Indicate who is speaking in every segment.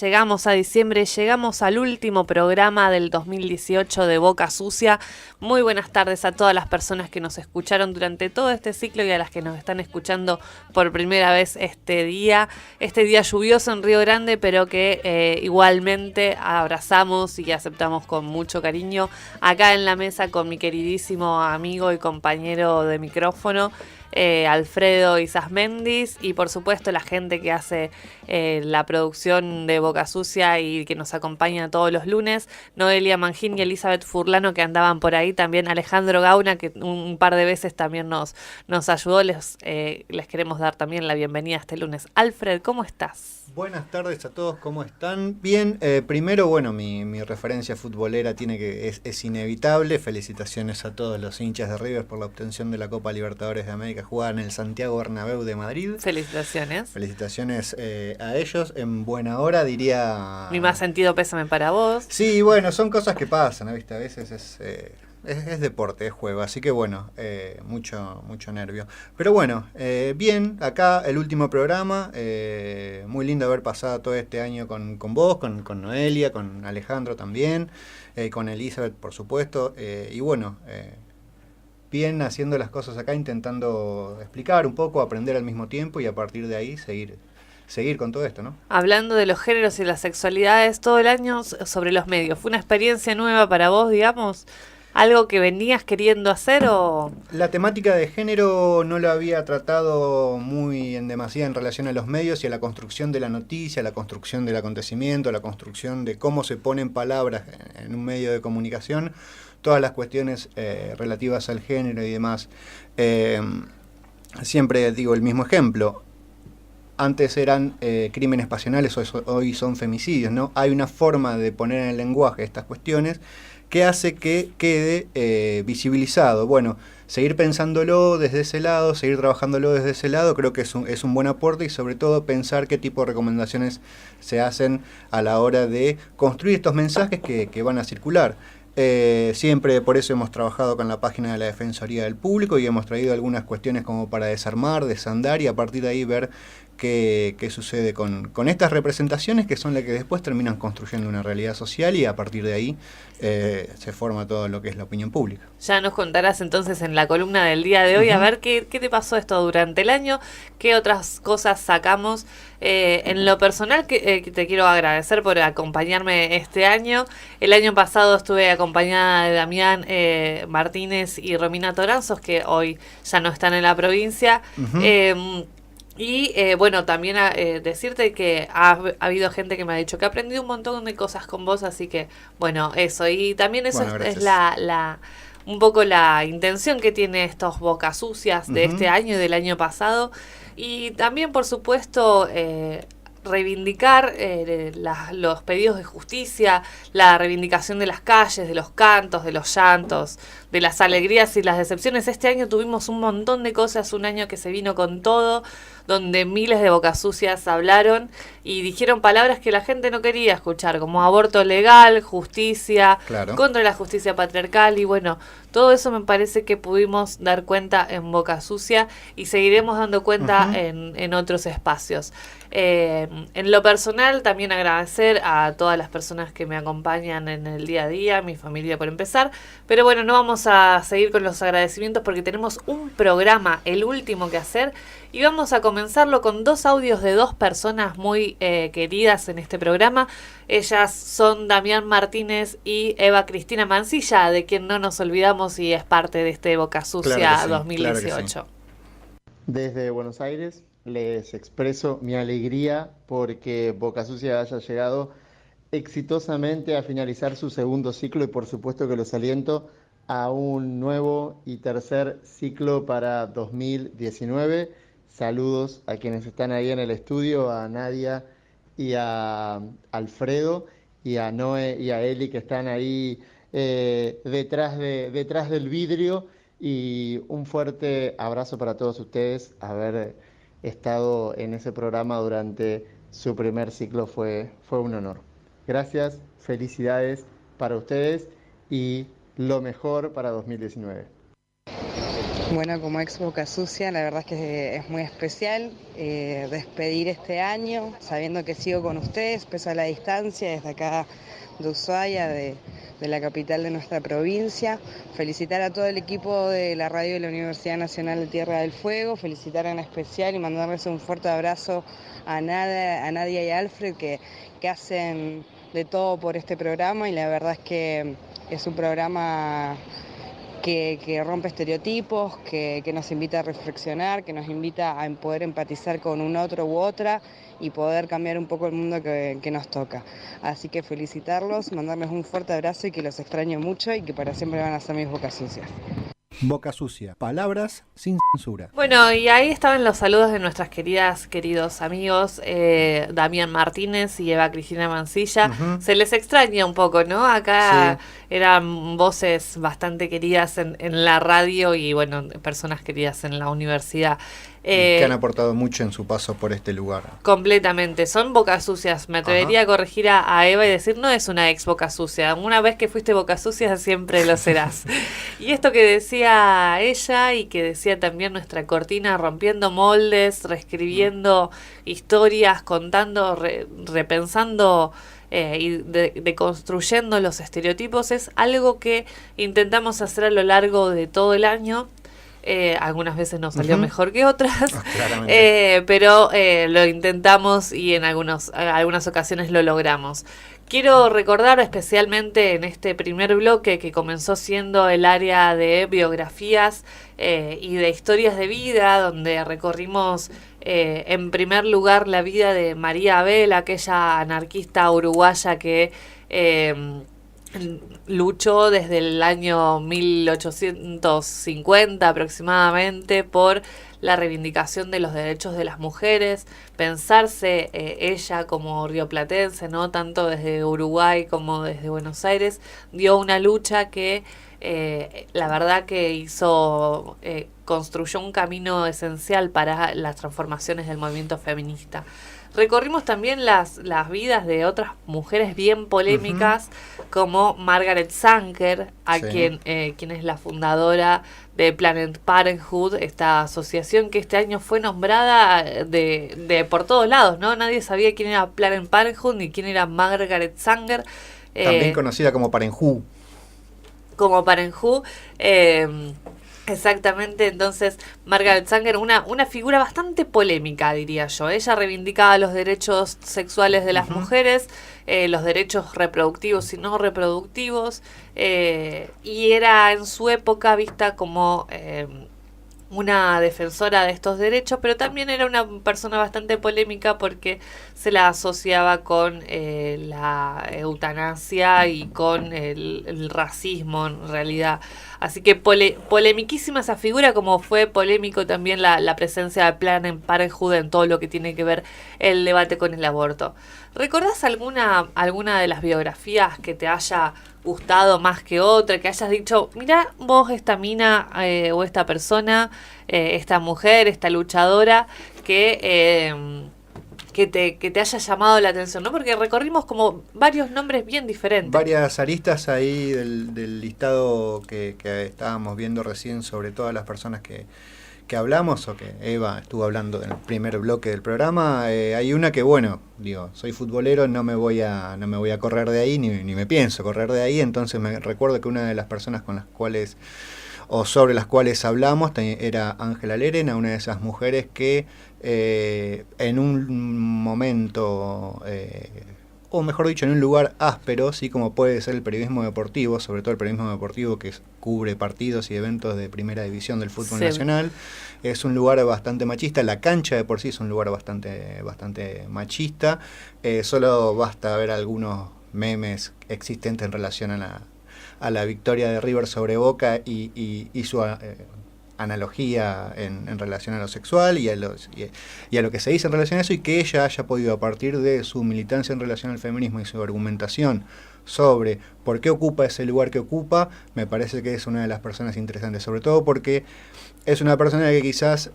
Speaker 1: llegamos a diciembre, llegamos al último programa del 2018 de Boca Sucia. Muy buenas tardes a todas las personas que nos escucharon durante todo este ciclo y a las que nos están escuchando por primera vez este día lluvioso en Río Grande, pero que igualmente abrazamos y aceptamos con mucho cariño acá en la mesa con mi queridísimo amigo y compañero de micrófono, Alfredo Isasmendis, y por supuesto la gente que hace la producción de Boca Sucia y que nos acompaña todos los lunes, Noelia Mangín y Elizabeth Furlano, que andaban por ahí, también Alejandro Gauna, que un par de veces también nos ayudó. Les queremos dar también la bienvenida este lunes. Alfred, ¿cómo estás?
Speaker 2: Buenas tardes a todos, ¿cómo están? Bien, primero, bueno, mi referencia futbolera es inevitable. Felicitaciones a todos los hinchas de River por la obtención de la Copa Libertadores de América jugada en el Santiago Bernabéu de Madrid.
Speaker 1: Felicitaciones.
Speaker 2: Felicitaciones a ellos, en buena hora, diría...
Speaker 1: Mi más sentido pésame para vos.
Speaker 2: Sí, bueno, son cosas que pasan, ¿viste? A veces es deporte, es juego, así que bueno, mucho nervio. Pero bueno, bien, acá el último programa, muy lindo haber pasado todo este año con vos, con Noelia, con Alejandro también, con Elizabeth por supuesto, y bueno, bien haciendo las cosas acá, intentando explicar un poco, aprender al mismo tiempo y a partir de ahí seguir con todo esto, ¿no?
Speaker 1: Hablando de los géneros y las sexualidades todo el año sobre los medios, ¿fue una experiencia nueva para vos, digamos? ¿Algo que venías queriendo hacer o...?
Speaker 2: La temática de género no la había tratado muy en demasía en relación a los medios y a la construcción de la noticia, a la construcción del acontecimiento, a la construcción de cómo se ponen palabras en un medio de comunicación, todas las cuestiones relativas al género y demás. Siempre digo el mismo ejemplo. Antes eran crímenes pasionales, hoy son femicidios, ¿no? Hay una forma de poner en el lenguaje estas cuestiones que hace que quede visibilizado. Bueno, seguir pensándolo desde ese lado, seguir trabajándolo desde ese lado, creo que es un buen aporte, y sobre todo pensar qué tipo de recomendaciones se hacen a la hora de construir estos mensajes que van a circular. Siempre por eso hemos trabajado con la página de la Defensoría del Público y hemos traído algunas cuestiones como para desarmar, desandar y a partir de ahí ver qué sucede con estas representaciones que son las que después terminan construyendo una realidad social y a partir de ahí se forma todo lo que es la opinión pública.
Speaker 1: Ya nos contarás entonces en la columna del día de hoy, a ver qué te pasó esto durante el año, qué otras cosas sacamos. En lo personal, que te quiero agradecer por acompañarme este año. El año pasado estuve acompañada de Damián Martínez y Romina Toranzos, que hoy ya no están en la provincia. Bueno, también decirte que ha habido gente que me ha dicho que ha aprendido un montón de cosas con vos, así que, bueno, eso. Y también eso es un poco la intención que tiene estos Boca Sucias de este año y del año pasado. Y también, por supuesto, reivindicar los pedidos de justicia, la reivindicación de las calles, de los cantos, de los llantos, de las alegrías y las decepciones. Este año tuvimos un montón de cosas, un año que se vino con todo, donde miles de Bocas Sucias hablaron y dijeron palabras que la gente no quería escuchar, como aborto legal, justicia, claro, contra la justicia patriarcal, y bueno, todo eso me parece que pudimos dar cuenta en Boca Sucia y seguiremos dando cuenta en otros espacios. En lo personal, también agradecer a todas las personas que me acompañan en el día a día, mi familia por empezar, pero bueno, no vamos a seguir con los agradecimientos porque tenemos un programa, el último que hacer, y vamos a comenzarlo con 2 audios de 2 personas muy queridas en este programa. Ellas son Damián Martínez y Eva Cristina Mancilla, de quien no nos olvidamos y es parte de este Boca Sucia, claro, sí, 2018. Claro sí.
Speaker 3: Desde Buenos Aires les expreso mi alegría porque Boca Sucia haya llegado exitosamente a finalizar su segundo ciclo y por supuesto que los aliento a un nuevo y tercer ciclo para 2019. Saludos a quienes están ahí en el estudio, a Nadia y a Alfredo y a Noé y a Eli que están ahí detrás del vidrio, y un fuerte abrazo para todos ustedes. Haber estado en ese programa durante su primer ciclo fue un honor. Gracias, felicidades para ustedes y lo mejor para 2019.
Speaker 4: Bueno, como ex Boca Sucia, la verdad es que es muy especial despedir este año, sabiendo que sigo con ustedes, pese a la distancia, desde acá de Ushuaia, de la capital de nuestra provincia. Felicitar a todo el equipo de la radio de la Universidad Nacional de Tierra del Fuego, felicitar en especial y mandarles un fuerte abrazo a Nadia y a Alfred, que hacen de todo por este programa, y la verdad es que es un programa que rompe estereotipos, que nos invita a reflexionar, que nos invita a poder empatizar con un otro u otra y poder cambiar un poco el mundo que nos toca. Así que felicitarlos, mandarles un fuerte abrazo y que los extraño mucho y que para siempre van a ser mis bocas sucias.
Speaker 2: Boca Sucia, palabras sin censura.
Speaker 1: Bueno, y ahí estaban los saludos de nuestras queridos amigos Damián Martínez y Eva Cristina Mancilla. Se les extraña un poco, ¿no? Acá eran voces bastante queridas en la radio y, bueno, personas queridas en la universidad.
Speaker 2: Que han aportado mucho en su paso por este lugar.
Speaker 1: Completamente, son bocas sucias. Me atrevería a corregir a Eva y decir, no es una ex boca sucia. Una vez que fuiste boca sucia, siempre lo serás. Y esto que decía ella y que decía también nuestra cortina, rompiendo moldes, reescribiendo historias, contando, repensando y deconstruyendo los estereotipos, es algo que intentamos hacer a lo largo de todo el año. Algunas veces nos salió mejor que otras, pero lo intentamos y en algunas ocasiones lo logramos. Quiero recordar especialmente en este primer bloque que comenzó siendo el área de biografías y de historias de vida, donde recorrimos en primer lugar la vida de María Abel, aquella anarquista uruguaya que luchó desde el año 1850 aproximadamente por la reivindicación de los derechos de las mujeres, pensarse ella como rioplatense, ¿no? Tanto desde Uruguay como desde Buenos Aires, dio una lucha que la verdad que construyó un camino esencial para las transformaciones del movimiento feminista. Recorrimos también las vidas de otras mujeres bien polémicas, como Margaret Sanger, quien es la fundadora de Planned Parenthood, esta asociación que este año fue nombrada de por todos lados, ¿no? Nadie sabía quién era Planned Parenthood ni quién era Margaret Sanger.
Speaker 2: También conocida como Parenthood.
Speaker 1: Como Parenthood. Exactamente, entonces Margaret Sanger, una figura bastante polémica, diría yo. Ella reivindicaba los derechos sexuales de las mujeres, los derechos reproductivos y no reproductivos, y era en su época vista como una defensora de estos derechos, pero también era una persona bastante polémica porque se la asociaba con la eutanasia y con el racismo en realidad. Así que polemiquísima esa figura, como fue polémico también la presencia de Planned Parenthood en todo lo que tiene que ver el debate con el aborto. ¿Recordás alguna de las biografías que te haya gustado más que otra, que hayas dicho, mira vos esta mina o esta persona, esta mujer, esta luchadora, que te haya llamado la atención, ¿no? Porque recorrimos como varios nombres bien diferentes.
Speaker 2: Varias aristas ahí del listado que estábamos viendo recién sobre todas las personas que hablamos, o que Eva estuvo hablando en el primer bloque del programa. Hay una que, bueno, digo, soy futbolero, no me voy a correr de ahí, ni me pienso correr de ahí. Entonces me recuerdo que una de las personas con las cuales, o sobre las cuales hablamos, era Ángela Lerena, una de esas mujeres que en un momento, o mejor dicho, en un lugar áspero, sí, como puede ser el periodismo deportivo, sobre todo el periodismo deportivo que cubre partidos y eventos de primera división del fútbol nacional, es un lugar bastante machista. La cancha de por sí es un lugar bastante machista. Solo basta ver algunos memes existentes en relación a la victoria de River sobre Boca y su analogía en relación a lo sexual y a lo que se dice en relación a eso, y que ella haya podido, a partir de su militancia en relación al feminismo y su argumentación sobre por qué ocupa ese lugar que ocupa, me parece que es una de las personas interesantes, sobre todo porque es una persona que quizás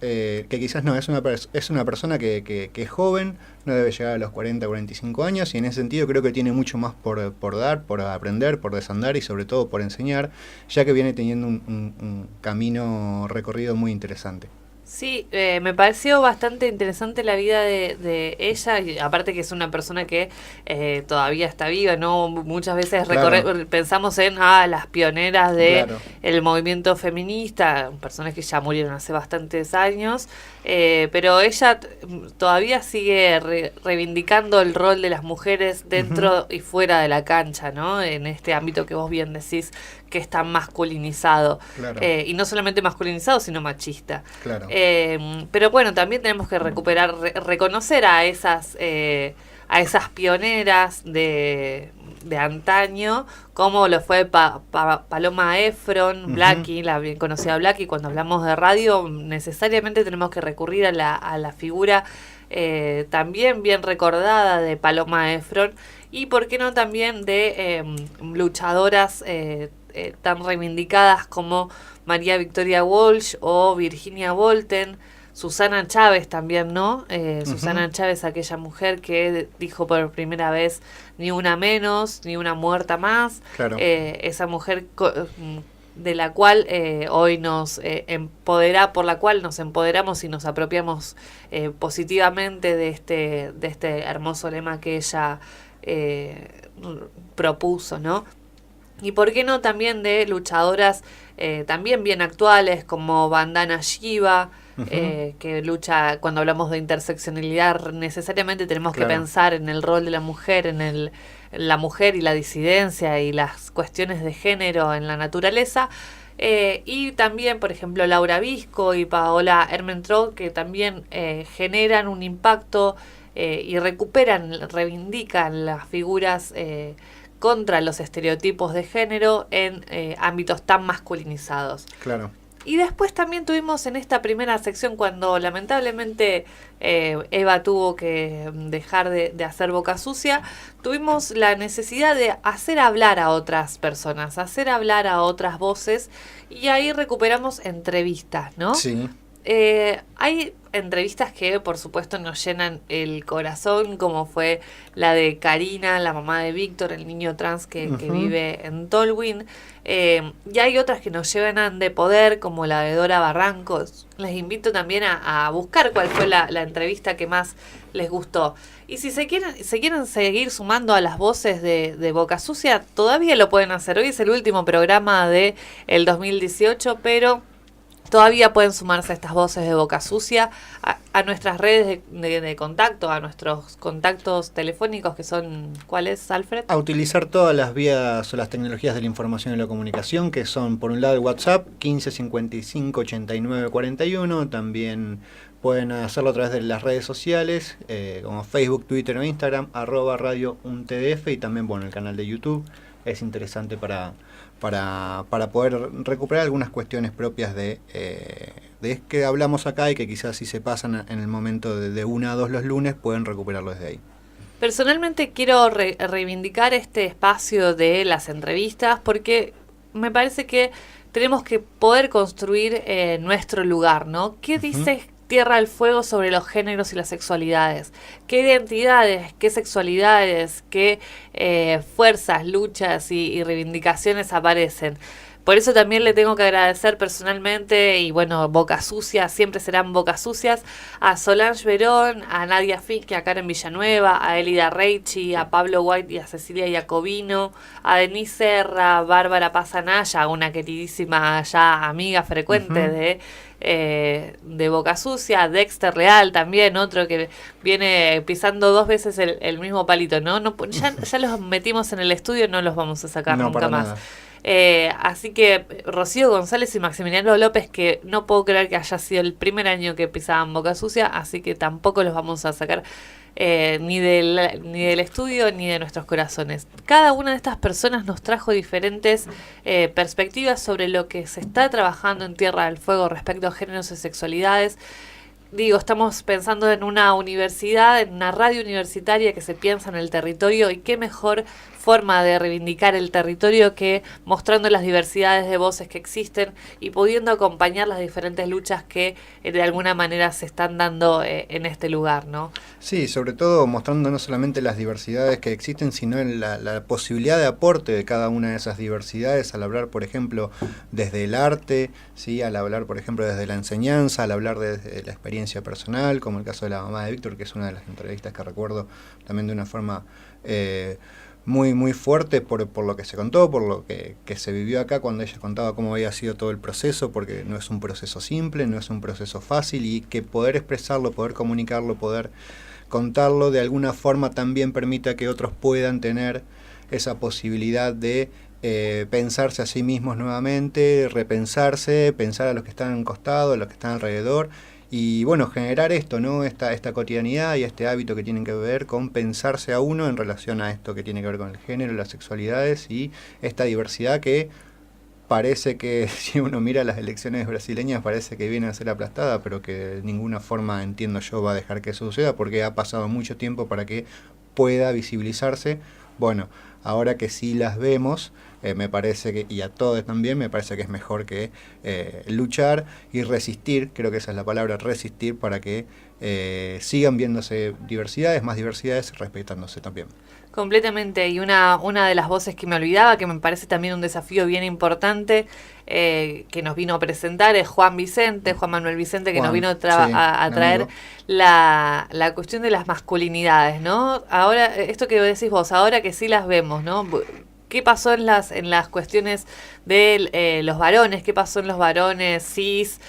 Speaker 2: no, es una persona que es joven, no debe llegar a los 40, 45 años, y en ese sentido creo que tiene mucho más por dar, por aprender, por desandar y sobre todo por enseñar, ya que viene teniendo un camino recorrido muy interesante.
Speaker 1: Sí, me pareció bastante interesante la vida de ella, y aparte que es una persona que todavía está viva, ¿no? Muchas veces pensamos en las pioneras de el movimiento feminista, personas que ya murieron hace bastantes años, pero ella todavía sigue reivindicando el rol de las mujeres dentro y fuera de la cancha, ¿no? En este ámbito que vos bien decís que está masculinizado, y no solamente masculinizado, sino machista. Pero bueno, también tenemos que recuperar, reconocer a esas pioneras de antaño, como lo fue Paloma Efron, Blackie, la bien conocida Blackie. Cuando hablamos de radio, necesariamente tenemos que recurrir a la figura también bien recordada de Paloma Efron, y por qué no también de luchadoras tan reivindicadas como María Victoria Walsh o Virginia Bolten, Susana Chávez también, ¿no? Susana Chávez, aquella mujer que dijo por primera vez ni una menos, ni una muerta más. Esa mujer de la cual hoy nos por la cual nos empoderamos y nos apropiamos positivamente de este hermoso lema que ella propuso, ¿no? Y por qué no también de luchadoras también bien actuales como Vandana Shiva, que lucha. Cuando hablamos de interseccionalidad necesariamente tenemos que pensar en el rol de la mujer, en la mujer y la disidencia y las cuestiones de género en la naturaleza. Y también, por ejemplo, Laura Visco y Paola Ermentrout, que también generan un impacto y reivindican las figuras contra los estereotipos de género en ámbitos tan masculinizados. Y después también tuvimos en esta primera sección, cuando lamentablemente Eva tuvo que dejar de hacer Boca Sucia, tuvimos la necesidad de hacer hablar a otras personas, hacer hablar a otras voces, y ahí recuperamos entrevistas, ¿no?
Speaker 2: Sí.
Speaker 1: Hay entrevistas que por supuesto nos llenan el corazón, como fue la de Karina, la mamá de Víctor, el niño trans que vive en Tolwyn, y hay otras que nos llenan de poder, como la de Dora Barrancos. Les invito también a buscar cuál fue la entrevista que más les gustó, y si se quieren seguir sumando a las voces de Boca Sucia, todavía lo pueden hacer. Hoy es el último programa de el 2018, pero todavía pueden sumarse a estas voces de Boca Sucia, a nuestras redes de contacto, a nuestros contactos telefónicos, que son, ¿cuáles, Alfred?
Speaker 2: A utilizar todas las vías o las tecnologías de la información y la comunicación, que son, por un lado, el WhatsApp, 15 55 89 41, también pueden hacerlo a través de las redes sociales, como Facebook, Twitter o Instagram, @radio1tdf, y también, el canal de YouTube. Es interesante para poder recuperar algunas cuestiones propias de que hablamos acá, y que quizás si se pasan en el momento de 1 a 2 los lunes, pueden recuperarlo desde ahí.
Speaker 1: Personalmente quiero reivindicar este espacio de las entrevistas, porque me parece que tenemos que poder construir nuestro lugar, ¿no? ¿Qué dice Tierra del Fuego sobre los géneros y las sexualidades? ¿Qué identidades, qué sexualidades, qué fuerzas, luchas y reivindicaciones aparecen? Por eso también le tengo que agradecer personalmente, y Boca Sucia, siempre serán Bocas Sucias, a Solange Verón, a Nadia Finke, a Karen Villanueva, a Elida Reichi, a Pablo White y a Cecilia Jacobino, a Denise Serra, Bárbara Pazanaya, una queridísima ya amiga frecuente de Boca Sucia, Dexter Real también, otro que viene pisando 2 veces el mismo palito, ¿no? Ya los metimos en el estudio, no los vamos a sacar nunca más. Nada. Así que Rocío González y Maximiliano López, que no puedo creer que haya sido el primer año que pisaban Boca Sucia, así que tampoco los vamos a sacar ni del estudio ni de nuestros corazones. Cada una de estas personas nos trajo diferentes perspectivas sobre lo que se está trabajando en Tierra del Fuego respecto a géneros y sexualidades. estamos pensando en una universidad, en una radio universitaria que se piensa en el territorio, y qué mejor forma de reivindicar el territorio que mostrando las diversidades de voces que existen y pudiendo acompañar las diferentes luchas que de alguna manera se están dando en este lugar, ¿no?
Speaker 2: Sí, sobre todo mostrando no solamente las diversidades que existen, sino en la posibilidad de aporte de cada una de esas diversidades, al hablar, por ejemplo, desde el arte, ¿sí? Al hablar, por ejemplo, desde la enseñanza, al hablar desde la experiencia personal, como el caso de la mamá de Víctor, que es una de las entrevistas que recuerdo también de una forma muy fuerte por lo que se contó, por lo que se vivió acá cuando ella contaba cómo había sido todo el proceso, porque no es un proceso simple, no es un proceso fácil, y que poder expresarlo, poder comunicarlo, poder contarlo de alguna forma también permita que otros puedan tener esa posibilidad de pensarse a sí mismos nuevamente, repensarse, pensar a los que están a un costado, a los que están alrededor, y bueno, generar esto, ¿no? Esta cotidianidad y este hábito que tienen que ver con pensarse a uno en relación a esto que tiene que ver con el género, las sexualidades y esta diversidad que parece que, si uno mira las elecciones brasileñas, parece que viene a ser aplastada, pero que de ninguna forma, entiendo yo, va a dejar que eso suceda, porque ha pasado mucho tiempo para que pueda visibilizarse. Bueno, ahora que sí las vemos, me parece que, y a todos también, me parece que es mejor que luchar y resistir, creo que esa es la palabra, resistir, para que sigan viéndose diversidades, más diversidades, respetándose también.
Speaker 1: Completamente, y una de las voces que me olvidaba, que me parece también un desafío bien importante, que nos vino a presentar, es Juan Manuel Vicente, que nos vino a traer la cuestión de las masculinidades, ¿no? Ahora, esto que decís vos, ahora que sí las vemos, ¿no? ¿Qué pasó en las cuestiones de los varones? ¿Qué pasó en los varones cis,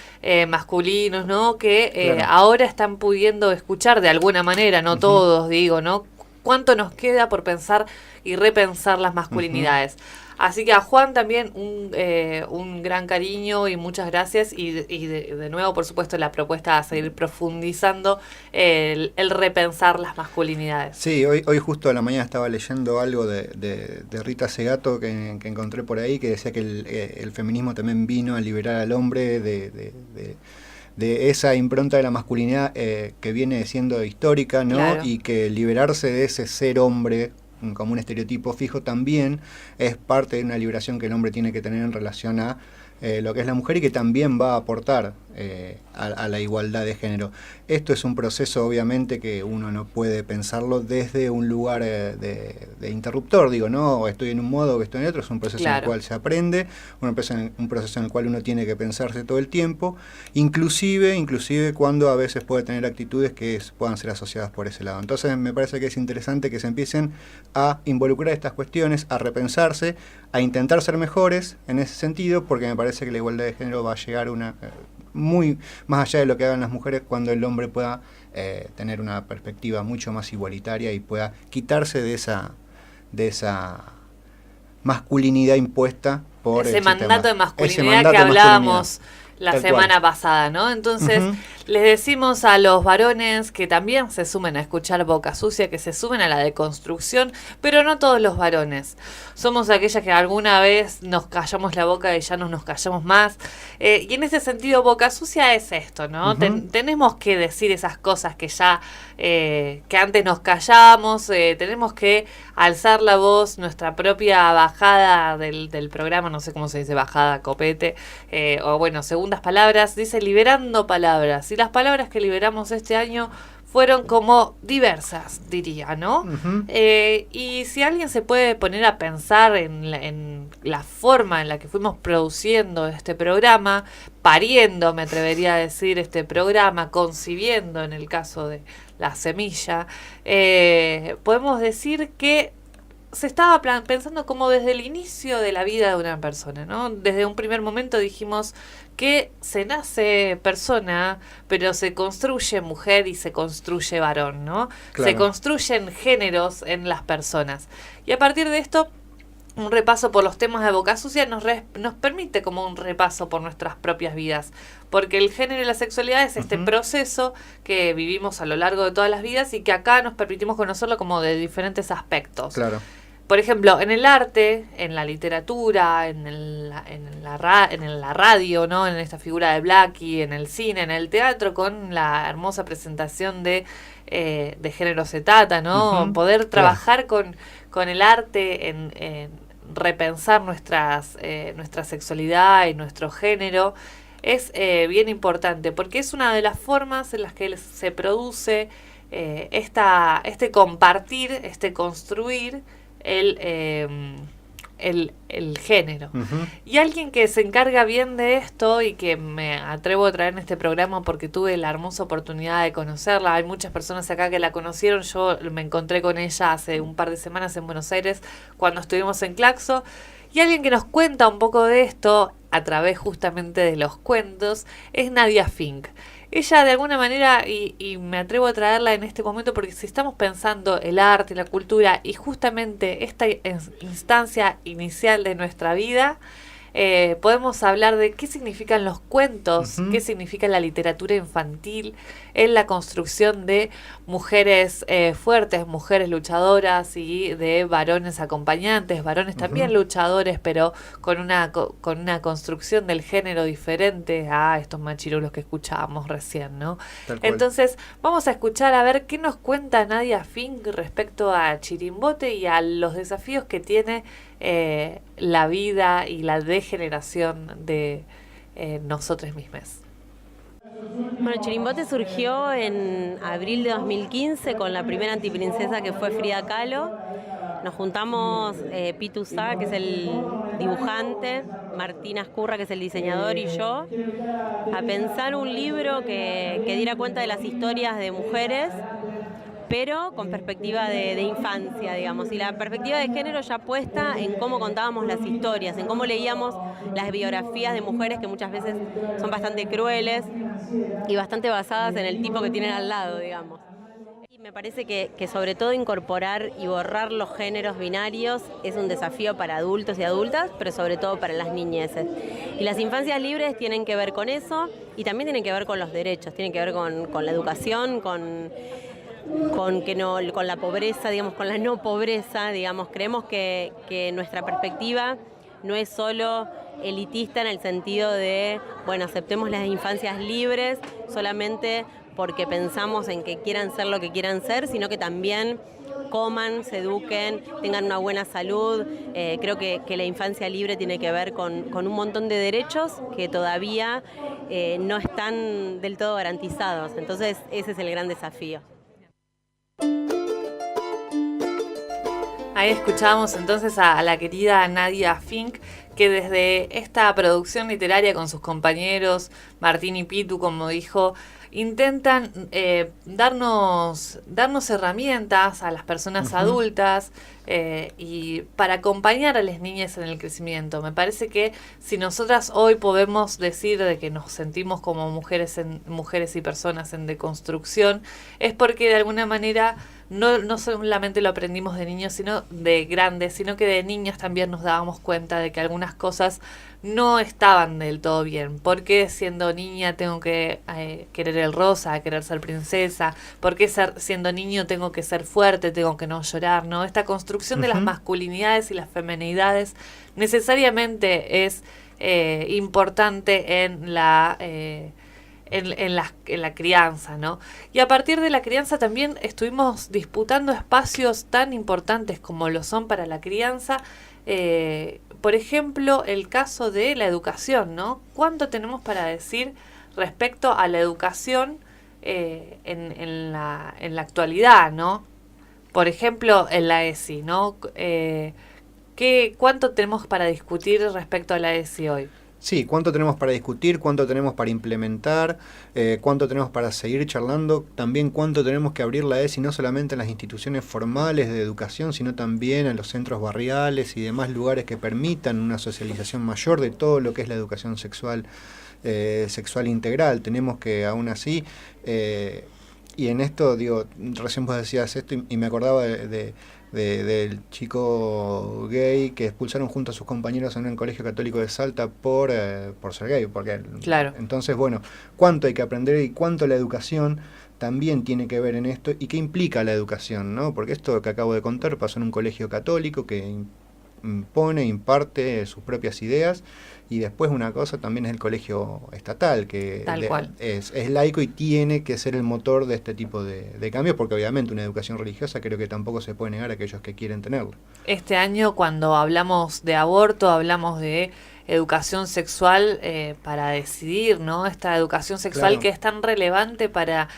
Speaker 1: masculinos, ¿no? Que ahora están pudiendo escuchar de alguna manera, no todos, digo, ¿no? ¿Cuánto nos queda por pensar y repensar las masculinidades? Así que a Juan también un gran cariño y muchas gracias, y de nuevo, por supuesto, la propuesta a seguir profundizando el repensar las masculinidades.
Speaker 2: Sí, hoy justo a la mañana estaba leyendo algo de Rita Segato que encontré por ahí, que decía que el feminismo también vino a liberar al hombre de esa impronta de la masculinidad que viene siendo histórica, ¿no? Claro. Y que liberarse de ese ser hombre como un estereotipo fijo también es parte de una liberación que el hombre tiene que tener en relación a lo que es la mujer, y que también va a aportar a la igualdad de género. Esto es un proceso, obviamente, que uno no puede pensarlo desde un lugar de interruptor, digo, no, estoy en un modo o estoy en otro, es un proceso en el cual se aprende, un proceso en el cual uno tiene que pensarse todo el tiempo, inclusive cuando a veces puede tener actitudes que puedan ser asociadas por ese lado. Entonces me parece que es interesante que se empiecen a involucrar estas cuestiones, a repensarse, a intentar ser mejores en ese sentido, porque me parece que la igualdad de género va a llegar muy más allá de lo que hagan las mujeres, cuando el hombre pueda tener una perspectiva mucho más igualitaria y pueda quitarse de esa masculinidad impuesta por
Speaker 1: ese mandato de masculinidad que hablábamos la semana pasada, ¿no? Entonces, les decimos a los varones que también se sumen a escuchar Boca Sucia, que se sumen a la deconstrucción, pero no todos los varones. Somos aquellas que alguna vez nos callamos la boca y ya no nos callamos más. Y en ese sentido, Boca Sucia es esto, ¿no? Tenemos que decir esas cosas que ya, que antes nos callamos, tenemos que alzar la voz, nuestra propia bajada del programa, no sé cómo se dice, bajada, copete, o bueno, segundas palabras, dice liberando palabras. Y las palabras que liberamos este año fueron como diversas, diría, ¿no? Y si alguien se puede poner a pensar en la forma en la que fuimos produciendo este programa, pariendo, me atrevería a decir, este programa, concibiendo en el caso de La Semilla, podemos decir que se estaba pensando como desde el inicio de la vida de una persona, ¿no? Desde un primer momento dijimos que se nace persona, pero se construye mujer y se construye varón, ¿no? Claro. Se construyen géneros en las personas. Y a partir de esto, un repaso por los temas de Boca Sucia nos permite como un repaso por nuestras propias vidas, porque el género y la sexualidad es este proceso que vivimos a lo largo de todas las vidas y que acá nos permitimos conocerlo como de diferentes aspectos.
Speaker 2: Claro.
Speaker 1: por ejemplo, en el arte, en la literatura, en la radio, ¿no? En esta figura de Blackie, en el cine, en el teatro, con la hermosa presentación de Género se trata, ¿no? Poder trabajar con el arte en repensar nuestra sexualidad y nuestro género es bien importante, porque es una de las formas en las que se produce este compartir, este construir el género. Y alguien que se encarga bien de esto y que me atrevo a traer en este programa porque tuve la hermosa oportunidad de conocerla, hay muchas personas acá que la conocieron, yo me encontré con ella hace un par de semanas en Buenos Aires cuando estuvimos en Claxo, y alguien que nos cuenta un poco de esto a través justamente de los cuentos es Nadia Fink. Ella de alguna manera, y me atrevo a traerla en este momento porque si estamos pensando el arte, la cultura y justamente esta instancia inicial de nuestra vida, podemos hablar de qué significan los cuentos, qué significa la literatura infantil en la construcción de mujeres fuertes, mujeres luchadoras y de varones acompañantes, varones también luchadores, pero con una construcción del género diferente a estos machirulos que escuchábamos recién, ¿no? Entonces, vamos a escuchar a ver qué nos cuenta Nadia Fink respecto a Chirimbote y a los desafíos que tiene la vida y la degeneración de nosotros mismos.
Speaker 5: Bueno, Chirimbote surgió en abril de 2015 con la primera antiprincesa que fue Frida Kahlo. Nos juntamos Pitu Sá, que es el dibujante, Martín Ascurra, que es el diseñador, y yo, a pensar un libro que diera cuenta de las historias de mujeres, pero con perspectiva de infancia, digamos, y la perspectiva de género ya puesta en cómo contábamos las historias, en cómo leíamos las biografías de mujeres que muchas veces son bastante crueles y bastante basadas en el tipo que tienen al lado, digamos. Y me parece que sobre todo incorporar y borrar los géneros binarios es un desafío para adultos y adultas, pero sobre todo para las niñeces. Y las infancias libres tienen que ver con eso y también tienen que ver con los derechos, tienen que ver con la educación, con la pobreza, digamos, con la no pobreza, digamos. Creemos que nuestra perspectiva no es solo elitista en el sentido de, bueno, aceptemos las infancias libres solamente porque pensamos en que quieran ser lo que quieran ser, sino que también coman, se eduquen, tengan una buena salud. Creo que la infancia libre tiene que ver con un montón de derechos que todavía no están del todo garantizados. Entonces, ese es el gran desafío.
Speaker 1: Ahí escuchábamos entonces a la querida Nadia Fink, que desde esta producción literaria con sus compañeros Martín y Pitu, como dijo, intentan darnos herramientas a las personas adultas y para acompañar a las niñas en el crecimiento. Me parece que si nosotras hoy podemos decir de que nos sentimos como mujeres y personas en deconstrucción, es porque de alguna manera no solamente lo aprendimos de niños, sino de grandes, sino que de niños también nos dábamos cuenta de que algunas cosas no estaban del todo bien. Porque siendo niña tengo que querer el rosa, querer ser princesa. Porque siendo niño tengo que ser fuerte, tengo que no llorar, ¿no? Esta construcción de las masculinidades y las feminidades necesariamente es importante en la crianza, ¿no? Y a partir de la crianza también estuvimos disputando espacios tan importantes como lo son para la crianza. Por ejemplo, el caso de la educación, ¿no? ¿Cuánto tenemos para decir respecto a la educación en la actualidad, ¿no? Por ejemplo, en la ESI, ¿no? ¿Cuánto tenemos para discutir respecto a la ESI hoy?
Speaker 2: Sí, cuánto tenemos para discutir, cuánto tenemos para implementar, cuánto tenemos para seguir charlando, también cuánto tenemos que abrir la ESI no solamente en las instituciones formales de educación, sino también en los centros barriales y demás lugares que permitan una socialización mayor de todo lo que es la educación sexual integral. Tenemos que, aún así, y en esto, digo, recién vos decías esto y me acordaba del chico gay que expulsaron junto a sus compañeros en un colegio católico de Salta por ser gay, porque claro. Entonces, bueno, cuánto hay que aprender y cuánto la educación también tiene que ver en esto y qué implica la educación, ¿no? Porque esto que acabo de contar pasó en un colegio católico que imparte sus propias ideas, y después una cosa también es el colegio estatal, que es laico y tiene que ser el motor de este tipo de cambios, porque obviamente una educación religiosa creo que tampoco se puede negar a aquellos que quieren tenerlo.
Speaker 1: Este año, cuando hablamos de aborto, hablamos de educación sexual para decidir, ¿no? Esta educación sexual, claro, que es tan relevante para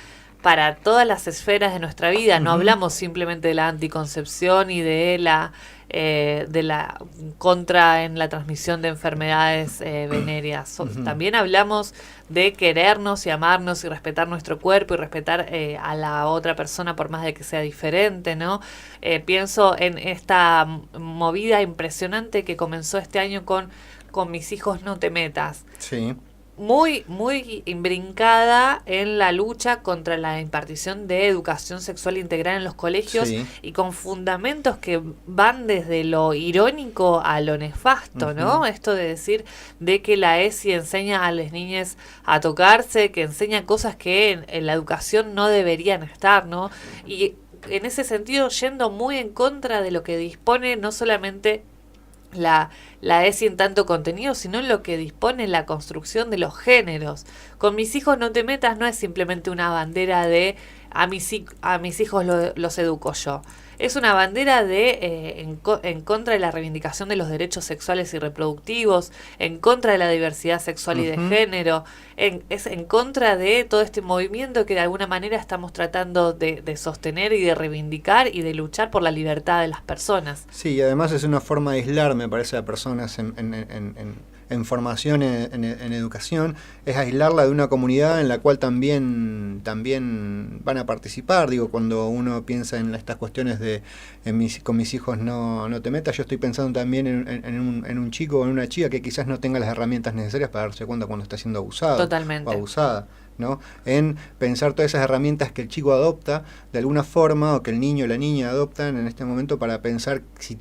Speaker 1: todas las esferas de nuestra vida. No hablamos simplemente de la anticoncepción y de la contra en la transmisión de enfermedades venéreas. También hablamos de querernos y amarnos y respetar nuestro cuerpo y respetar a la otra persona por más de que sea diferente, ¿no? Pienso en esta movida impresionante que comenzó este año con Mis hijos no te metas.
Speaker 2: Sí.
Speaker 1: Muy, muy imbrincada en la lucha contra la impartición de educación sexual integral en los colegios, sí, y con fundamentos que van desde lo irónico a lo nefasto, ¿no? Esto de decir de que la ESI enseña a las niñas a tocarse, que enseña cosas que en la educación no deberían estar, ¿no? Y en ese sentido yendo muy en contra de lo que dispone no solamente la ESI en tanto contenido, sino en lo que dispone la construcción de los géneros. Con Mis hijos no te metas no es simplemente una bandera de a mis hijos los educo yo. Es una bandera de en contra de la reivindicación de los derechos sexuales y reproductivos, en contra de la diversidad sexual y de género, es en contra de todo este movimiento que de alguna manera estamos tratando de sostener y de reivindicar y de luchar por la libertad de las personas.
Speaker 2: Sí, y además es una forma de aislar, me parece, a personas en formación, en educación, es aislarla de una comunidad en la cual también van a participar. Digo, cuando uno piensa en estas cuestiones de con mis hijos no te metas, yo estoy pensando también en un chico o en una chica que quizás no tenga las herramientas necesarias para darse cuenta cuando está siendo abusado.
Speaker 1: Totalmente.
Speaker 2: O abusada, ¿no? En pensar todas esas herramientas que el chico adopta de alguna forma, o que el niño o la niña adoptan en este momento, para pensar si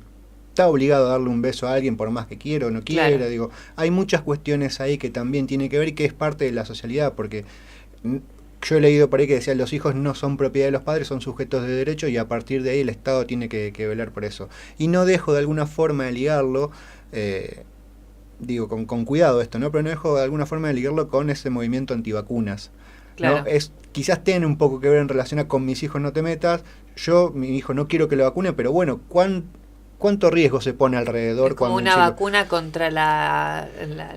Speaker 2: está obligado a darle un beso a alguien por más que quiera o no quiera. Claro. Digo, hay muchas cuestiones ahí que también tiene que ver y que es parte de la socialidad, porque yo he leído por ahí que decía los hijos no son propiedad de los padres, son sujetos de derecho, y a partir de ahí el Estado tiene que velar por eso. Y no dejo de alguna forma de ligarlo, digo con cuidado esto, ¿no? Pero no dejo de alguna forma de ligarlo con ese movimiento antivacunas. Claro. ¿No? Quizás tiene un poco que ver en relación a con mis hijos no te metas, mi hijo no quiero que lo vacune, pero bueno, ¿cuánto riesgo se pone alrededor?
Speaker 1: Es como una vacuna contra la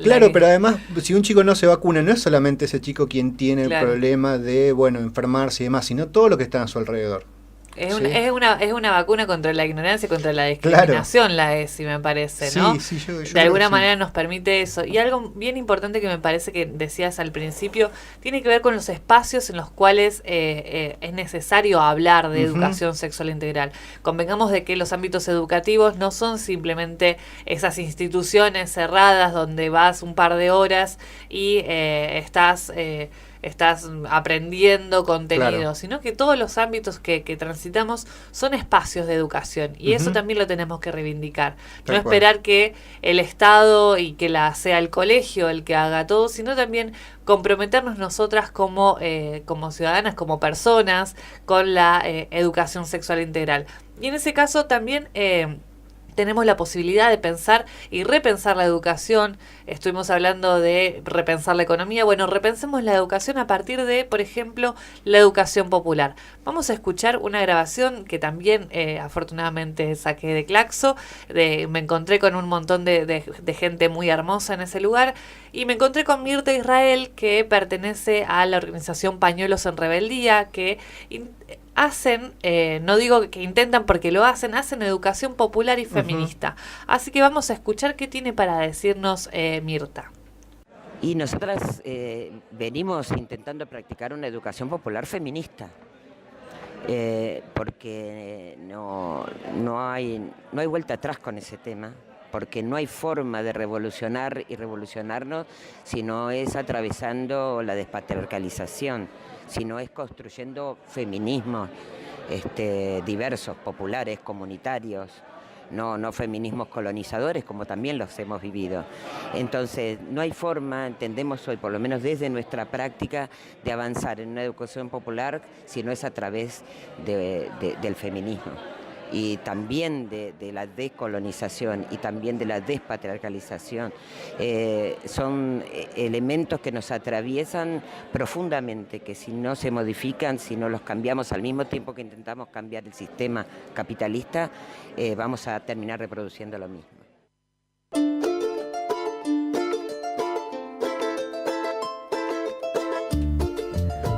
Speaker 2: Claro, pero además, si un chico no se vacuna, no es solamente ese chico quien tiene el problema de, enfermarse y demás, sino todo lo que está a su alrededor.
Speaker 1: Es una vacuna contra la ignorancia, contra la discriminación, la ESI, me parece, ¿no?
Speaker 2: Sí, yo
Speaker 1: de alguna manera nos permite eso. Y algo bien importante que me parece que decías al principio, tiene que ver con los espacios en los cuales es necesario hablar de educación sexual integral. Convengamos de que los ámbitos educativos no son simplemente esas instituciones cerradas donde vas un par de horas y estás aprendiendo contenido, sino que todos los ámbitos que transitamos son espacios de educación, y eso también lo tenemos que reivindicar. No esperar que el Estado y que sea el colegio el que haga todo, sino también comprometernos nosotras como ciudadanas, como personas, con la educación sexual integral. Y en ese caso también tenemos la posibilidad de pensar y repensar la educación. Estuvimos hablando de repensar la economía. Bueno, repensemos la educación a partir de, por ejemplo, la educación popular. Vamos a escuchar una grabación que también afortunadamente saqué de Claxo. Me encontré con un montón de gente muy hermosa en ese lugar, y me encontré con Mirta Israel, que pertenece a la organización Pañuelos en Rebeldía, que hacen, no digo que intentan porque lo hacen educación popular y feminista. Así que vamos a escuchar qué tiene para decirnos Mirta.
Speaker 6: Y nosotras venimos intentando practicar una educación popular feminista, porque no hay vuelta atrás con ese tema, porque no hay forma de revolucionar y revolucionarnos si no es atravesando la despatriarcalización, si no es construyendo feminismos diversos, populares, comunitarios, no feminismos colonizadores, como también los hemos vivido. Entonces, no hay forma, entendemos hoy, por lo menos desde nuestra práctica, de avanzar en una educación popular si no es a través del feminismo. Y también de la decolonización y también de la despatriarcalización. Son elementos que nos atraviesan profundamente, que si no se modifican, si no los cambiamos al mismo tiempo que intentamos cambiar el sistema capitalista, vamos a terminar reproduciendo lo mismo.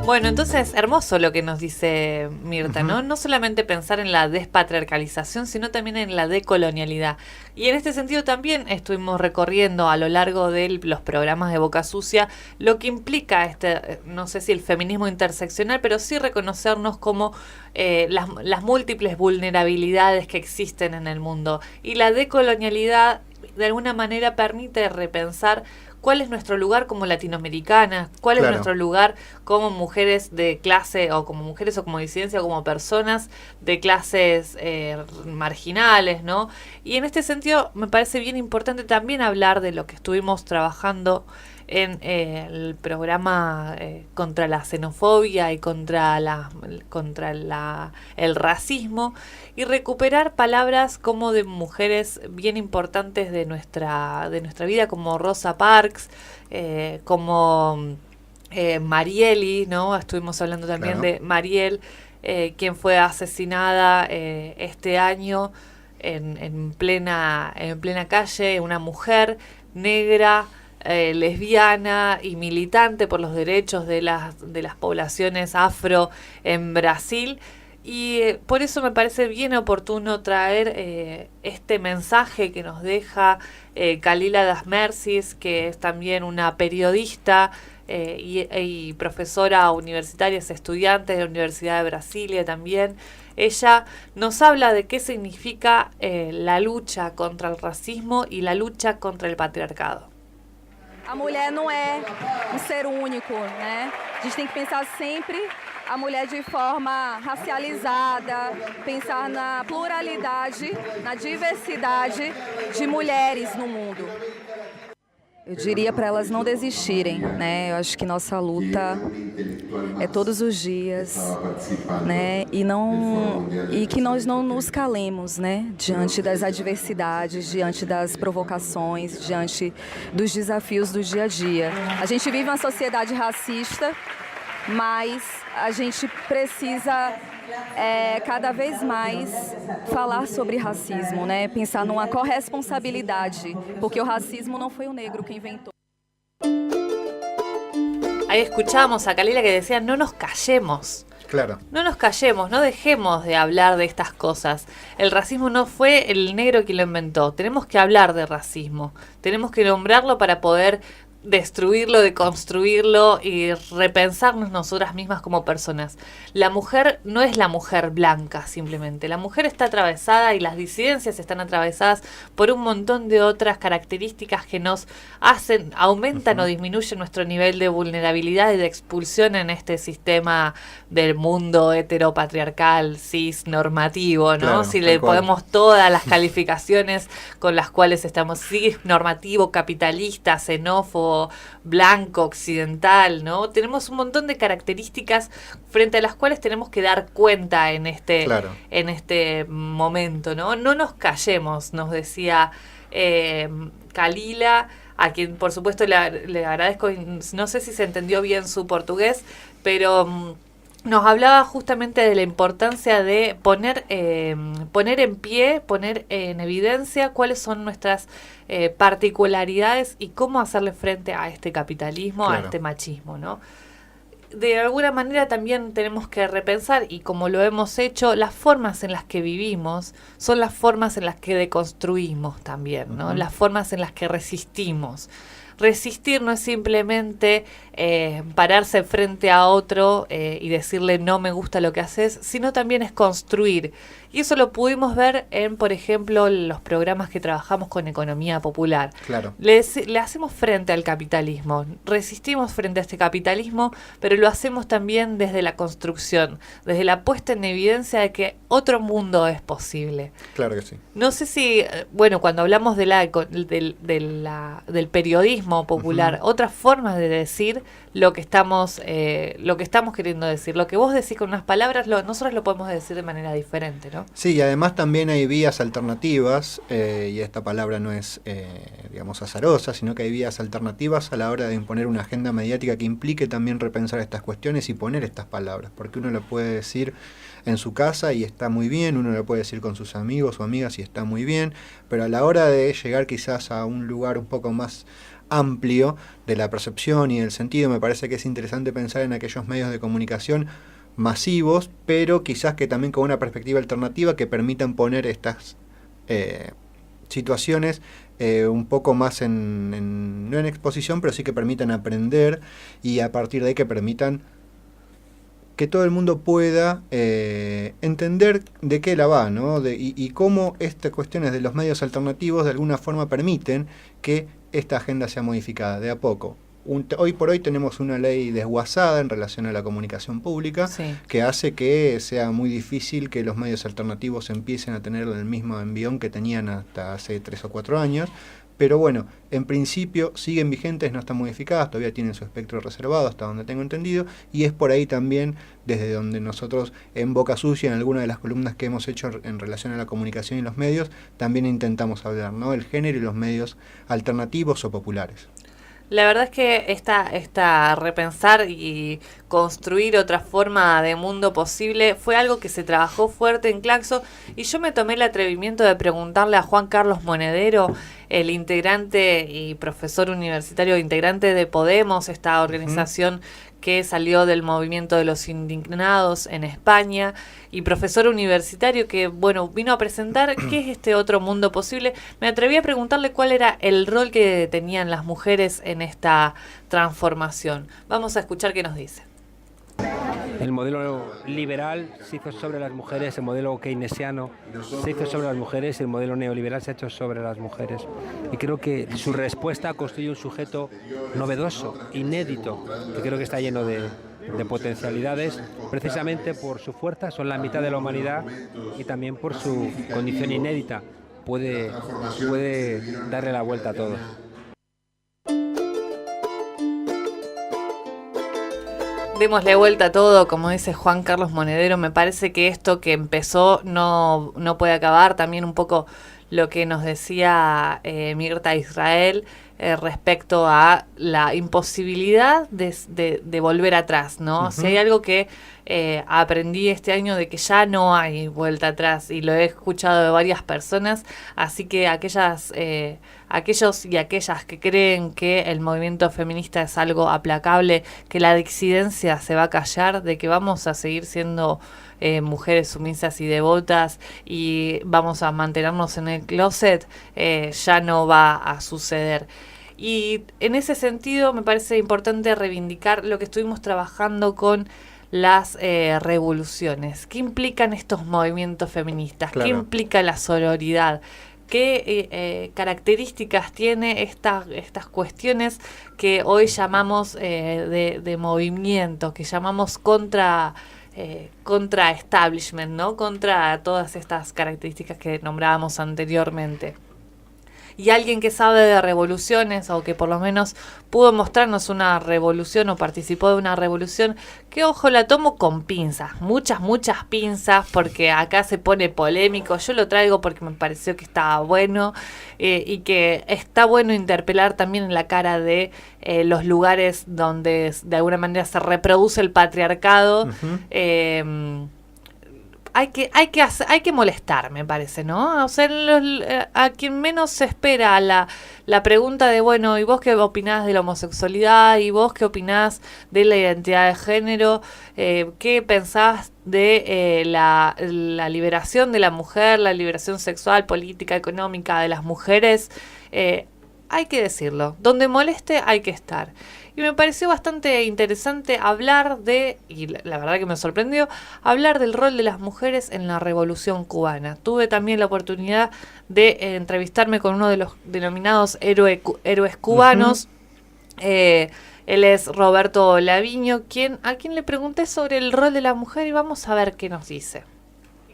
Speaker 1: Bueno, entonces, hermoso lo que nos dice Mirta, ¿no? No solamente pensar en la despatriarcalización, sino también en la decolonialidad. Y en este sentido también estuvimos recorriendo a lo largo de los programas de Boca Sucia lo que implica no sé si el feminismo interseccional, pero sí reconocernos como las múltiples vulnerabilidades que existen en el mundo. Y la decolonialidad, de alguna manera, permite repensar cuál es nuestro lugar como latinoamericanas, cuál es nuestro lugar como mujeres de clase, o como mujeres o como disidencia, o como personas de clases marginales, ¿no? Y en este sentido me parece bien importante también hablar de lo que estuvimos trabajando en el programa contra la xenofobia y contra el racismo, y recuperar palabras como de mujeres bien importantes de nuestra vida, como Rosa Parks, como Marieli, ¿no? Estuvimos hablando también de Mariel, quien fue asesinada este año en plena calle, una mujer negra, lesbiana y militante por los derechos de las poblaciones afro en Brasil. Y por eso me parece bien oportuno traer este mensaje que nos deja Kalila das Mercies, que es también una periodista y profesora universitaria, es estudiante de la Universidad de Brasilia también. Ella nos habla de qué significa la lucha contra el racismo y la lucha contra el patriarcado.
Speaker 7: A mulher não é ser único, né? A gente tem que pensar sempre a mulher de forma racializada, pensar na pluralidade, na diversidade de mulheres no mundo. Eu diria para elas não desistirem, né? Eu acho que nossa luta é todos os dias, né? E que nós não nos calemos, né? Diante das adversidades, diante das provocações, diante dos desafios do dia a dia. A gente vive uma sociedade racista, mas a gente precisa cada vez mais falar sobre racismo, né? Pensar numa corresponsabilidade, porque o racismo não foi o negro que inventou.
Speaker 1: Ahí escuchábamos a Kalila que decía, no nos callemos.
Speaker 2: Claro.
Speaker 1: No nos callemos, no dejemos de hablar de estas cosas. El racismo no fue el negro quien lo inventó. Tenemos que hablar de racismo. Tenemos que nombrarlo para poder destruirlo, deconstruirlo y repensarnos nosotras mismas como personas. La mujer no es la mujer blanca simplemente. La mujer está atravesada y las disidencias están atravesadas por un montón de otras características que nos aumentan o disminuyen nuestro nivel de vulnerabilidad y de expulsión en este sistema del mundo heteropatriarcal, cis, normativo, ¿no?
Speaker 2: Claro,
Speaker 1: si le ponemos todas las calificaciones con las cuales estamos, cis, normativo, capitalista, xenófobo, blanco, occidental, ¿no? Tenemos un montón de características frente a las cuales tenemos que dar cuenta en este momento, ¿no? No nos callemos, nos decía Kalila, a quien por supuesto le agradezco, no sé si se entendió bien su portugués, pero nos hablaba justamente de la importancia de poner en pie, poner en evidencia cuáles son nuestras particularidades y cómo hacerle frente a este capitalismo, a este machismo, ¿no? De alguna manera también tenemos que repensar, y como lo hemos hecho, las formas en las que vivimos son las formas en las que deconstruimos también, ¿no? Las formas en las que resistimos. Resistir no es simplemente pararse frente a otro y decirle no me gusta lo que haces, sino también es construir. Y eso lo pudimos ver en, por ejemplo, los programas que trabajamos con economía popular.
Speaker 2: Claro.
Speaker 1: Le hacemos frente al capitalismo, resistimos frente a este capitalismo, pero lo hacemos también desde la construcción, desde la puesta en evidencia de que otro mundo es posible.
Speaker 2: Claro que sí.
Speaker 1: No sé si, bueno, cuando hablamos de del periodismo popular, otras formas de decir lo que estamos queriendo decir. Lo que vos decís con unas palabras, nosotros lo podemos decir de manera diferente, ¿no?
Speaker 2: Sí, y además también hay vías alternativas, y esta palabra no es, digamos, azarosa, sino que hay vías alternativas a la hora de imponer una agenda mediática que implique también repensar estas cuestiones y poner estas palabras, porque uno lo puede decir en su casa y está muy bien, uno lo puede decir con sus amigos o amigas y está muy bien, pero a la hora de llegar quizás a un lugar un poco más amplio de la percepción y del sentido, me parece que es interesante pensar en aquellos medios de comunicación masivos, pero quizás que también con una perspectiva alternativa que permitan poner estas situaciones un poco más no en exposición, pero sí que permitan aprender y a partir de ahí que permitan que todo el mundo pueda entender de qué la va, ¿no? Y cómo estas cuestiones de los medios alternativos de alguna forma permiten que esta agenda sea modificada de a poco. Hoy por hoy tenemos una ley desguazada en relación a la comunicación pública, sí, que hace que sea muy difícil que los medios alternativos empiecen a tener el mismo envión que tenían hasta hace 3 o 4 años. Pero bueno, en principio siguen vigentes, no están modificadas, todavía tienen su espectro reservado hasta donde tengo entendido, y es por ahí también desde donde nosotros en Boca Sucia, en alguna de las columnas que hemos hecho en relación a la comunicación y los medios, también intentamos hablar, ¿no?, el género y los medios alternativos o populares.
Speaker 1: La verdad es que esta repensar y construir otra forma de mundo posible fue algo que se trabajó fuerte en Claxo, y yo me tomé el atrevimiento de preguntarle a Juan Carlos Monedero, el integrante y profesor universitario, integrante de Podemos, esta organización que salió del movimiento de los indignados en España, y profesor universitario que, bueno, vino a presentar qué es este otro mundo posible. Me atreví a preguntarle cuál era el rol que tenían las mujeres en esta transformación. Vamos a escuchar qué nos dice.
Speaker 8: El modelo liberal se hizo sobre las mujeres, el modelo keynesiano se hizo sobre las mujeres, el modelo neoliberal se ha hecho sobre las mujeres. Y creo que su respuesta construye un sujeto novedoso, inédito, que creo que está lleno de potencialidades, precisamente por su fuerza, son la mitad de la humanidad, y también por su condición inédita, puede darle la vuelta a todo.
Speaker 1: Démosle vuelta a todo, como dice Juan Carlos Monedero. Me parece que esto que empezó no puede acabar. También un poco lo que nos decía Mirta Israel respecto a la imposibilidad de volver atrás, ¿no? Si hay algo que aprendí este año, de que ya no hay vuelta atrás, y lo he escuchado de varias personas, así que aquellos y aquellas que creen que el movimiento feminista es algo aplacable, que la disidencia se va a callar, de que vamos a seguir siendo mujeres sumisas y devotas y vamos a mantenernos en el closet, ya no va a suceder. Y en ese sentido me parece importante reivindicar lo que estuvimos trabajando con las revoluciones. ¿Qué implican estos movimientos feministas? Claro. ¿Qué implica la sororidad? ¿Qué características tiene estas cuestiones que hoy llamamos de movimiento, que llamamos contra establishment, ¿no? Contra todas estas características que nombrábamos anteriormente? Y alguien que sabe de revoluciones, o que por lo menos pudo mostrarnos una revolución o participó de una revolución, que ojo, la tomo con pinzas, muchas pinzas, porque acá se pone polémico. Yo lo traigo porque me pareció que estaba bueno, y que está bueno interpelar también en la cara de los lugares donde de alguna manera se reproduce el patriarcado. Hay que molestar, me parece, ¿no? O sea, a quien menos se espera la pregunta de, bueno, ¿y vos qué opinás de la homosexualidad? ¿Y vos qué opinás de la identidad de género? ¿Qué pensás de la liberación de la mujer, la liberación sexual, política, económica de las mujeres? Hay que decirlo. Donde moleste hay que estar. y me pareció bastante interesante hablar y la verdad que me sorprendió, hablar del rol de las mujeres en la Revolución Cubana. Tuve también la oportunidad de entrevistarme con uno de los denominados héroes cubanos. Él es Roberto Laviño, a quien le pregunté sobre el rol de la mujer y vamos a ver qué nos dice.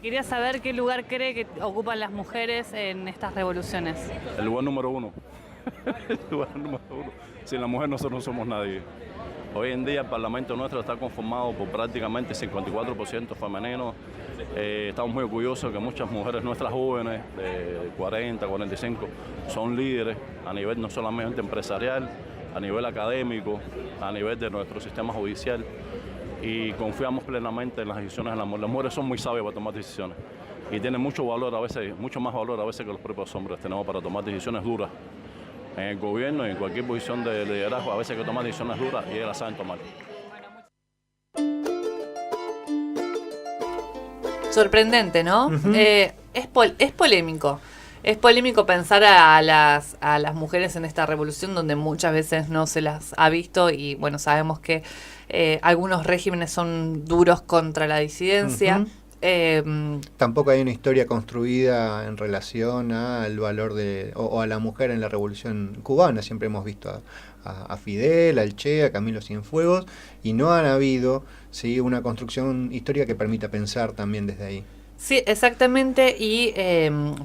Speaker 1: Quería saber qué lugar cree que ocupan las mujeres en estas revoluciones.
Speaker 9: El lugar número 1. El lugar número 1. Sin la mujer nosotros no somos nadie. Hoy en día el Parlamento nuestro está conformado por prácticamente 54% femenino. Estamos muy orgullosos que muchas mujeres nuestras jóvenes de 40, 45 son líderes a nivel no solamente empresarial, a nivel académico, a nivel de nuestro sistema judicial, y confiamos plenamente en las decisiones de la mujer. Las mujeres son muy sabias para tomar decisiones y tienen mucho valor a veces, mucho más valor a veces que los propios hombres tenemos para tomar decisiones duras. En el gobierno y en cualquier posición de liderazgo a veces hay que tomar decisiones duras y ellas las saben tomar.
Speaker 1: Sorprendente, ¿no? Uh-huh. Es polémico. Es polémico pensar a las mujeres en esta revolución donde muchas veces no se las ha visto y bueno, sabemos que algunos regímenes son duros contra la disidencia.
Speaker 2: Uh-huh. Tampoco hay una historia construida en relación al valor o a la mujer en la revolución cubana. Siempre hemos visto a Fidel, al Che, a Camilo Cienfuegos y no han habido una construcción histórica que permita pensar también desde ahí.
Speaker 1: Sí, exactamente, y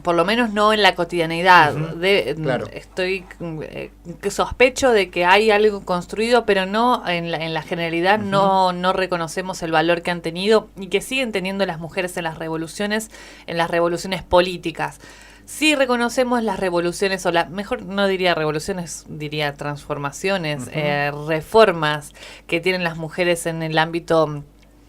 Speaker 1: por lo menos no en la cotidianeidad.
Speaker 2: Uh-huh. Claro.
Speaker 1: Estoy sospecho de que hay algo construido, pero no en la generalidad. Uh-huh. no reconocemos el valor que han tenido y que siguen teniendo las mujeres en las revoluciones políticas. Sí reconocemos las revoluciones, mejor no diría revoluciones, diría transformaciones, uh-huh. Reformas que tienen las mujeres en el ámbito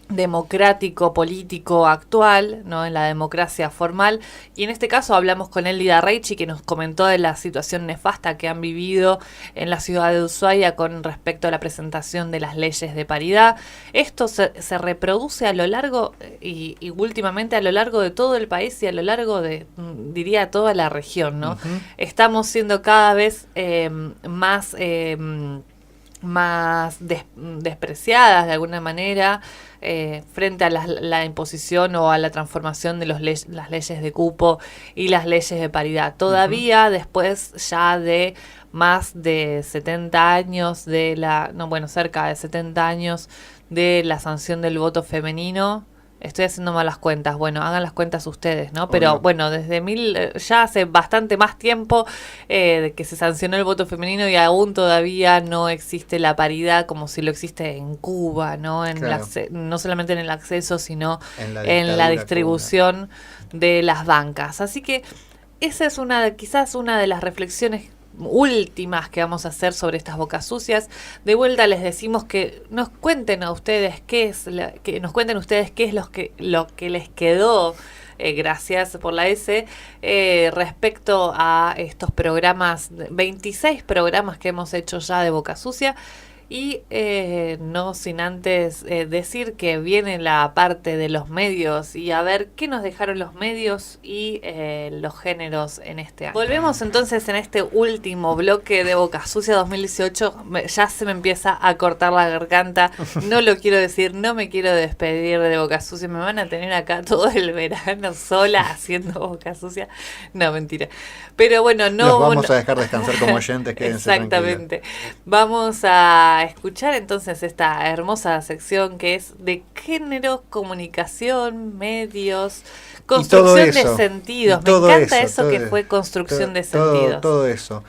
Speaker 1: democrático, político actual, ¿no? En la democracia formal, y en este caso hablamos con Elida Reichi, que nos comentó de la situación nefasta que han vivido en la ciudad de Ushuaia con respecto a la presentación de las leyes de paridad. Esto se reproduce a lo largo y últimamente a lo largo de todo el país y a lo largo de, diría, toda la región, ¿no? Uh-huh. Estamos siendo cada vez más despreciadas de alguna manera frente a la imposición o a la transformación de las leyes de cupo y las leyes de paridad. Todavía uh-huh. Después ya de más de 70 años cerca de 70 años de la sanción del voto femenino. Estoy haciendo malas cuentas, bueno, hagan las cuentas ustedes, ¿no? Pero bueno, desde ya hace bastante más tiempo de que se sancionó el voto femenino y aún todavía no existe la paridad como si lo existe en Cuba, ¿no? Claro. No solamente en el acceso, sino en la distribución de las bancas. Así que esa es quizás una de las reflexiones últimas que vamos a hacer sobre estas bocas sucias. De vuelta les decimos que nos cuenten a ustedes qué es lo que les quedó, gracias por la S, respecto a estos programas, 26 programas que hemos hecho ya de Boca Sucia. Y no sin antes decir que viene la parte de los medios y a ver qué nos dejaron los medios y los géneros en este año. Volvemos entonces en este último bloque de Boca Sucia 2018. Ya se me empieza a cortar la garganta. No lo quiero decir, no me quiero despedir de Boca Sucia. Me van a tener acá todo el verano sola haciendo Boca Sucia. No, mentira. Pero bueno,
Speaker 2: los vamos a dejar descansar como oyentes.
Speaker 1: Exactamente. Vamos a escuchar entonces esta hermosa sección que es de género, comunicación, medios, construcción de sentidos. Me encanta eso que fue construcción de sentidos.
Speaker 2: Todo eso.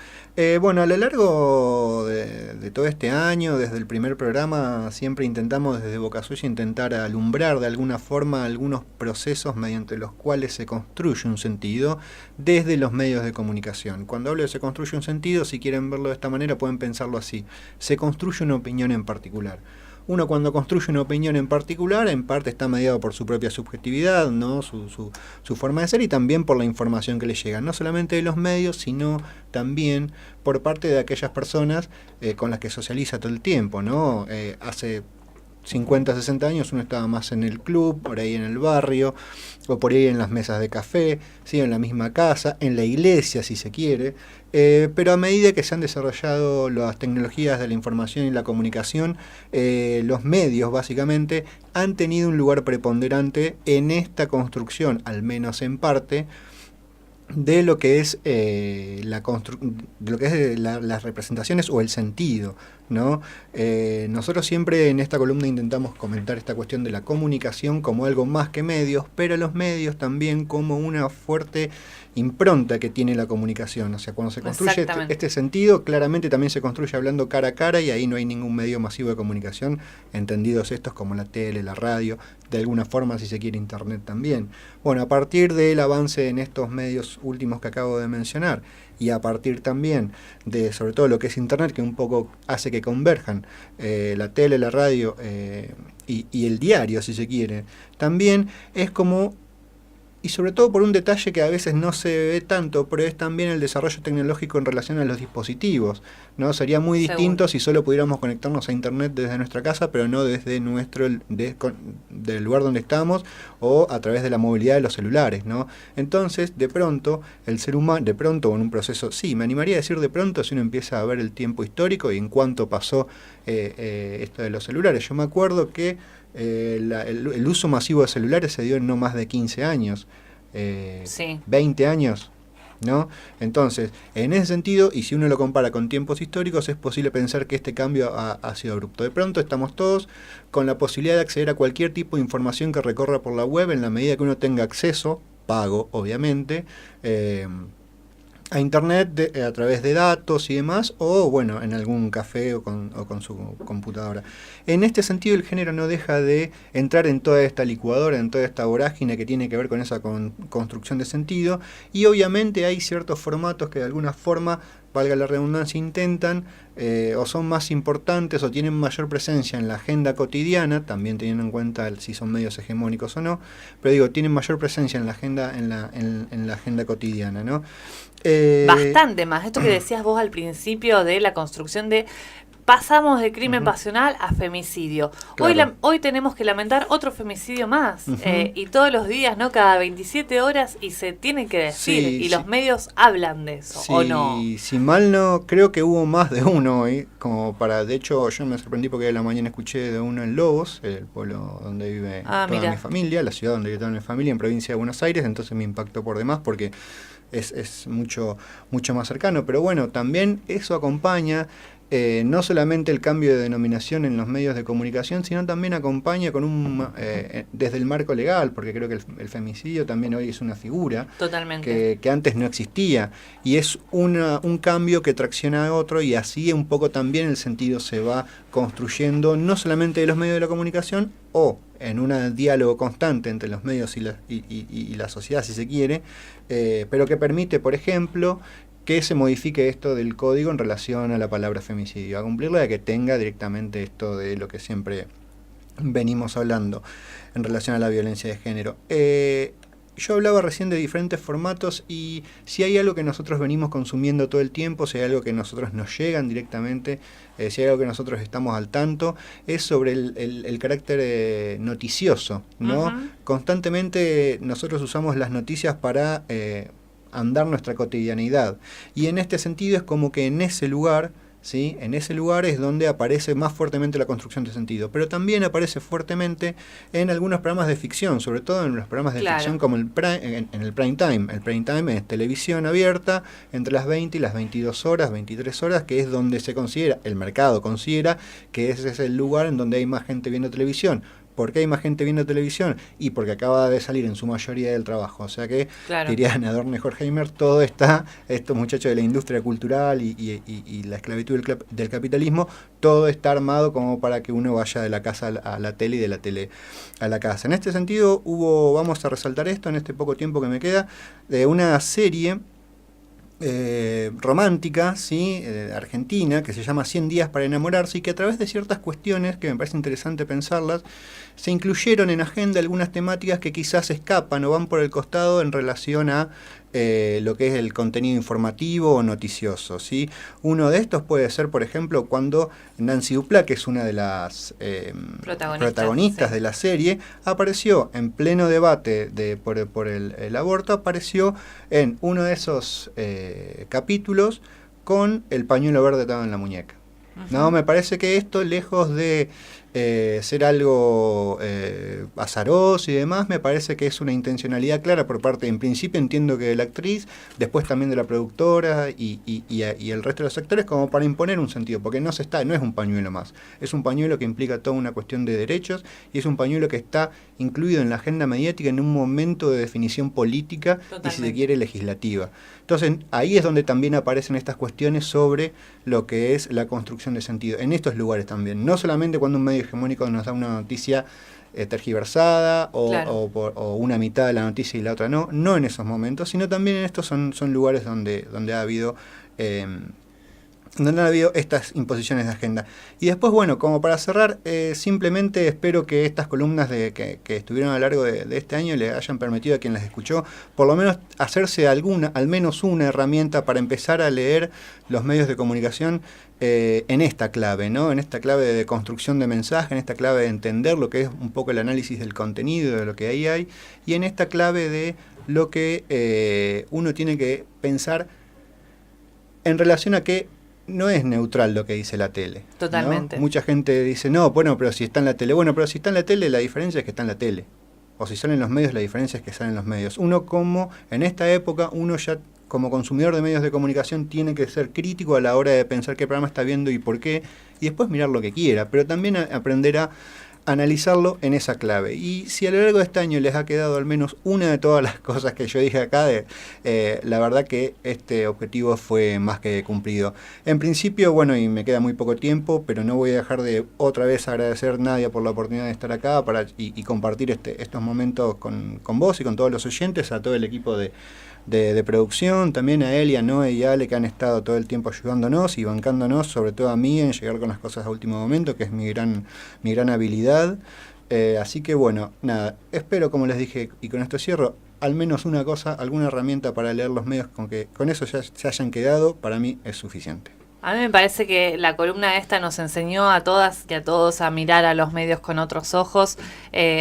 Speaker 2: Bueno, a lo largo de todo este año, desde el primer programa, siempre intentamos desde Boca Sucia intentar alumbrar de alguna forma algunos procesos mediante los cuales se construye un sentido desde los medios de comunicación. Cuando hablo de se construye un sentido, si quieren verlo de esta manera, pueden pensarlo así. Se construye una opinión en particular. Uno cuando construye una opinión en particular, en parte está mediado por su propia subjetividad, ¿no? Su forma de ser y también por la información que le llega, no solamente de los medios, sino también por parte de aquellas personas con las que socializa todo el tiempo, ¿no? Hace 50, 60 años uno estaba más en el club, por ahí en el barrio, o por ahí en las mesas de café, ¿sí? En la misma casa, en la iglesia si se quiere, pero a medida que se han desarrollado las tecnologías de la información y la comunicación, los medios básicamente han tenido un lugar preponderante en esta construcción, al menos en parte, de lo que es las representaciones o el sentido, ¿no? Nosotros siempre en esta columna intentamos comentar esta cuestión de la comunicación como algo más que medios, pero los medios también como una fuerte impronta que tiene la comunicación. O sea, cuando se construye este sentido, claramente también se construye hablando cara a cara, y ahí no hay ningún medio masivo de comunicación, entendidos estos como la tele, la radio, de alguna forma si se quiere internet también. Bueno, a partir del avance en estos medios últimos que acabo de mencionar, y a partir también de sobre todo lo que es internet, que un poco hace que converjan la tele, la radio y el diario, si se quiere, también es como, y sobre todo por un detalle que a veces no se ve tanto, pero es también el desarrollo tecnológico en relación a los dispositivos, ¿no? Sería muy distinto si solo pudiéramos conectarnos a internet desde nuestra casa, pero no desde del lugar donde estamos, o a través de la movilidad de los celulares, ¿no? Entonces, de pronto, el ser humano, de pronto en un proceso, sí, me animaría a decir de pronto, si uno empieza a ver el tiempo histórico y en cuánto pasó esto de los celulares. Yo me acuerdo que el uso masivo de celulares se dio en no más de 15 años, 20 años, ¿no? Entonces, en ese sentido, y si uno lo compara con tiempos históricos, es posible pensar que este cambio ha sido abrupto. De pronto estamos todos con la posibilidad de acceder a cualquier tipo de información que recorra por la web, en la medida que uno tenga acceso, pago obviamente, a internet a través de datos y demás, o bueno, en algún café o con su computadora. En este sentido, el género no deja de entrar en toda esta licuadora, en toda esta vorágine que tiene que ver con esa construcción de sentido, y obviamente hay ciertos formatos que de alguna forma, valga la redundancia, intentan o son más importantes o tienen mayor presencia en la agenda cotidiana, también teniendo en cuenta si son medios hegemónicos o no, pero digo, tienen mayor presencia en la agenda en la agenda cotidiana, ¿no?
Speaker 1: Bastante más. Esto que decías vos al principio de la construcción de pasamos de crimen pasional a femicidio. Claro. Hoy tenemos que lamentar otro femicidio más. Y todos los días, ¿no? Cada 27 horas, y se tiene que decir. Y los medios hablan de eso, ¿o no?
Speaker 2: Si mal no, creo que hubo más de uno hoy. De hecho, yo me sorprendí porque de la mañana escuché de uno en Lobos, el pueblo donde vive toda mi familia, la ciudad donde vive toda mi familia, en provincia de Buenos Aires. Entonces me impactó por demás porque es mucho más cercano. Pero bueno, también eso acompaña no solamente el cambio de denominación en los medios de comunicación, sino también acompaña con desde el marco legal, porque creo que el femicidio también hoy es una figura que antes no existía, y es un cambio que tracciona a otro, y así un poco también el sentido se va construyendo, no solamente de los medios de la comunicación, o en un diálogo constante entre los medios y la sociedad, si se quiere, pero que permite, por ejemplo, que se modifique esto del código en relación a la palabra femicidio, a cumplirla, de que tenga directamente esto de lo que siempre venimos hablando en relación a la violencia de género. Yo hablaba recién de diferentes formatos, y si hay algo que nosotros venimos consumiendo todo el tiempo, si hay algo que nosotros nos llegan directamente, si hay algo que nosotros estamos al tanto, es sobre el carácter noticioso, ¿no? Constantemente nosotros usamos las noticias para andar nuestra cotidianidad, y en este sentido es como que en ese lugar, ¿sí? En ese lugar es donde aparece más fuertemente la construcción de sentido, pero también aparece fuertemente en algunos programas de ficción, sobre todo en los programas de ficción como en el prime time. El prime time es televisión abierta entre las 20 y las 22 horas, 23 horas, que es donde el mercado considera que ese es el lugar en donde hay más gente viendo televisión. ¿Por qué hay más gente viendo televisión? Y porque acaba de salir en su mayoría del trabajo. O sea que, dirían Adorno y Horkheimer, todo está, estos muchachos de la industria cultural y la esclavitud del capitalismo, todo está armado como para que uno vaya de la casa a la tele y de la tele a la casa. En este sentido, vamos a resaltar esto en este poco tiempo que me queda, de una serie romántica, ¿sí? Argentina, que se llama 100 días para enamorarse, y que a través de ciertas cuestiones, que me parece interesante pensarlas, se incluyeron en agenda algunas temáticas que quizás escapan o van por el costado en relación a lo que es el contenido informativo o noticioso, ¿sí? Uno de estos puede ser, por ejemplo, cuando Nancy Dupláa, que es una de las protagonistas de la serie, apareció en pleno debate por el aborto, apareció en uno de esos capítulos con el pañuelo verde atado en la muñeca. No, me parece que esto, lejos de ser algo azaroso y demás, me parece que es una intencionalidad clara por parte, en principio entiendo que de la actriz, después también de la productora y el resto de los actores, como para imponer un sentido, porque no es un pañuelo más, es un pañuelo que implica toda una cuestión de derechos y es un pañuelo que está incluido en la agenda mediática en un momento de definición política. Totalmente. Y si se quiere legislativa. Entonces ahí es donde también aparecen estas cuestiones sobre lo que es la construcción de sentido, en estos lugares también, no solamente cuando un medio hegemónico nos da una noticia tergiversada o una mitad de la noticia y la otra no en esos momentos, sino también en estos son lugares donde ha habido estas imposiciones de agenda. Y después, bueno, como para cerrar, simplemente espero que estas columnas que estuvieron a lo largo de este año le hayan permitido a quien las escuchó, por lo menos hacerse al menos una herramienta para empezar a leer los medios de comunicación en esta clave, ¿no? En esta clave de construcción de mensaje, en esta clave de entender lo que es un poco el análisis del contenido, de lo que ahí hay, y en esta clave de lo que uno tiene que pensar en relación a que no es neutral lo que dice la tele.
Speaker 1: Totalmente.
Speaker 2: ¿No? Mucha gente dice, no, bueno, pero si está en la tele. Bueno, pero si está en la tele, la diferencia es que está en la tele. O si salen los medios, la diferencia es que salen los medios. En esta época, uno ya como consumidor de medios de comunicación tiene que ser crítico a la hora de pensar qué programa está viendo y por qué, y después mirar lo que quiera, pero también aprender a analizarlo en esa clave. Y si a lo largo de este año les ha quedado al menos una de todas las cosas que yo dije acá, la verdad que este objetivo fue más que cumplido. En principio, bueno, y me queda muy poco tiempo, pero no voy a dejar de otra vez agradecer a Nadia por la oportunidad de estar acá y compartir estos momentos con vos y con todos los oyentes, a todo el equipo de producción, también a él y a Noé y a Ale, que han estado todo el tiempo ayudándonos y bancándonos, sobre todo a mí, en llegar con las cosas a último momento, que es mi gran habilidad. Así que bueno, nada, espero, como les dije, y con esto cierro, al menos una cosa, alguna herramienta para leer los medios, con eso ya se hayan quedado, para mí es suficiente.
Speaker 1: A mí me parece que la columna esta nos enseñó a todas y a todos a mirar a los medios con otros ojos,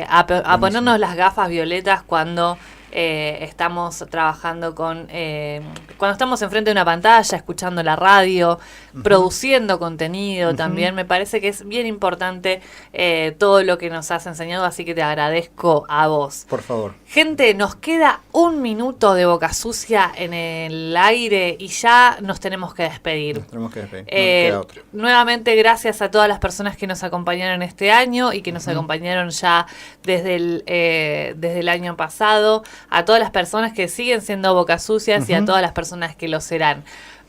Speaker 1: a ponernos las gafas violetas cuando estamos trabajando cuando estamos enfrente de una pantalla, escuchando la radio, produciendo contenido también. Me parece que es bien importante todo lo que nos has enseñado, así que te agradezco a vos.
Speaker 2: Por favor.
Speaker 1: Gente, nos queda 1 minuto de Boca Sucia en el aire y ya nos tenemos que despedir.
Speaker 2: No queda otra.
Speaker 1: Nuevamente, gracias a todas las personas que nos acompañaron este año y que nos acompañaron ya desde el año pasado, a todas las personas que siguen siendo Boca Sucias y a todas las personas que lo serán.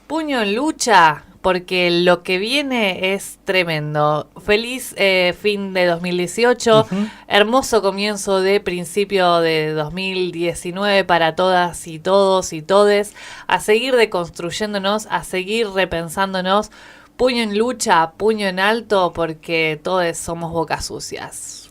Speaker 1: Puño en lucha, porque lo que viene es tremendo. Feliz fin de 2018, hermoso comienzo de principio de 2019 para todas y todos y todes, a seguir deconstruyéndonos, a seguir repensándonos. Puño en lucha, puño en alto, porque todos somos Boca Sucias.